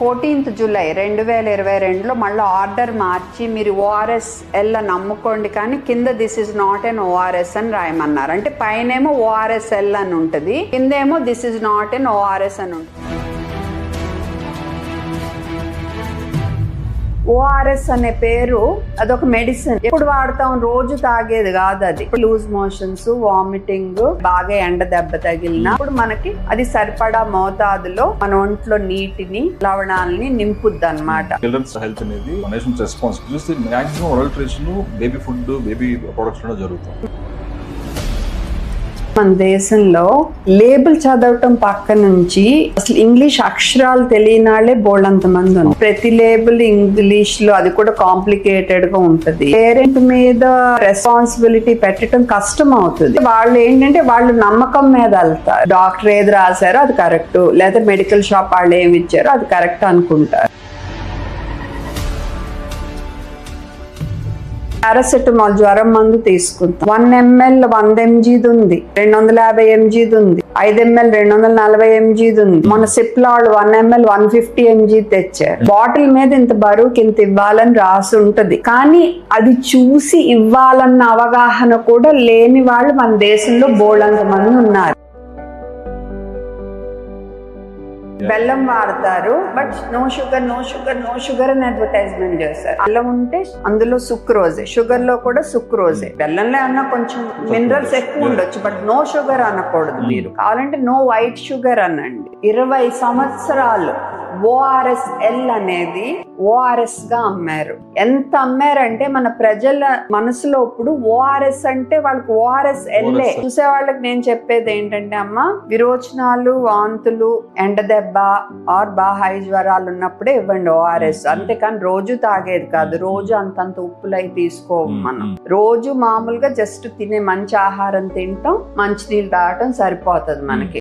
14th July 2022లో మళ్ళీ order మార్చి మీరు ORS L అని నమ్ముకోండి, కానీ కింద this is not an ORS అని రాయమన్నారు. అంటే పైనేమో ORS ఎల్ అని ఉంటుంది, కిందేమో this is not an ORS అని ఉంటుంది. ORS అనే పేరు అదొక మెడిసిన్. ఎప్పుడు వాడతాం? రోజు తాగేది కాదు అది. లూజ్ మోషన్స్, వామిటింగ్, బాగా ఎండ దెబ్బ తగిలినప్పుడు మనకి అది సరిపడా మోతాదులో మన ఒంట్లో నీటిని, లవణాలని నింపుద్ది అన్నమాట. చిల్డ్రన్స్ హెల్త్ అనేది national responsibility. Maximum adulteration baby food, baby products లో జరుగుతుంది. మన దేశంలో లేబుల్ చదవటం పక్క నుంచి అసలు ఇంగ్లీష్ అక్షరాలు తెలియని వాళ్ళే బోల్డంత మంది ఉన్నారు. ప్రతి లేబుల్ ఇంగ్లీష్ లో, అది కూడా కాంప్లికేటెడ్ గా ఉంటది. పేరెంట్ మీద రెస్పాన్సిబిలిటీ పెట్టడం కష్టం అవుతుంది. వాళ్ళు ఏంటంటే వాళ్ళు నమ్మకం మీద వెళ్తారు. డాక్టర్ ఏది రాశారో అది కరెక్ట్, లేదా మెడికల్ షాప్ వాళ్ళు ఏమి ఇచ్చారో అది కరెక్ట్ అనుకుంటారు. పారాసెటమాల్ జ్వరం మందు తీసుకుంటాం. 1 ml 100 mg ఉంది, 250 mg ఉంది, 5 ml 240 mg ఉంది. మన సిప్లాల్ 1 ml 150 mg తెచ్చారు. బాటిల్ మీద ఇంత బరువుకి ఇంత ఇవ్వాలని రాసి ఉంటది, కానీ అది చూసి ఇవ్వాలన్న అవగాహన కూడా లేని వాళ్ళు మన దేశంలో బోల్డంత మంది ఉన్నారు. బెల్లం వాడతారు, but no sugar, no sugar, no sugar అని అడ్వర్టైజ్మెంట్ చేస్తారు. బెల్లం ఉంటే అందులో సుక్రోజే, షుగర్ లో కూడా సుక్రోజే. బెల్లంలో అన్నా కొంచెం మినరల్స్ ఎక్కువ ఉండొచ్చు, బట్ నో షుగర్ అనకూడదు. మీరు కావాలంటే నో వైట్ షుగర్ అనండి. 20 సంవత్సరాలు ORS ఎల్ అనేది ORS గా అమ్మారు. ఎంత అమ్మారంటే మన ప్రజల మనసులో ఇప్పుడు ORS అంటే వాళ్ళకి ORS ఎల్లే. చూసే వాళ్ళకి నేను చెప్పేది ఏంటంటే, అమ్మ విరోచనాలు, వాంతులు, ఎండ దెబ్బ ఆర్ హై జ్వరాలు ఉన్నప్పుడే ఇవ్వండి ORS. అంతేకాని రోజు తాగేది కాదు. రోజు అంతంత ఉప్పులై తీసుకోము మనం. రోజు మామూలుగా జస్ట్ తినే మంచి ఆహారం తింటాం, మంచి నీళ్ళు తాగటం సరిపోతుంది మనకి.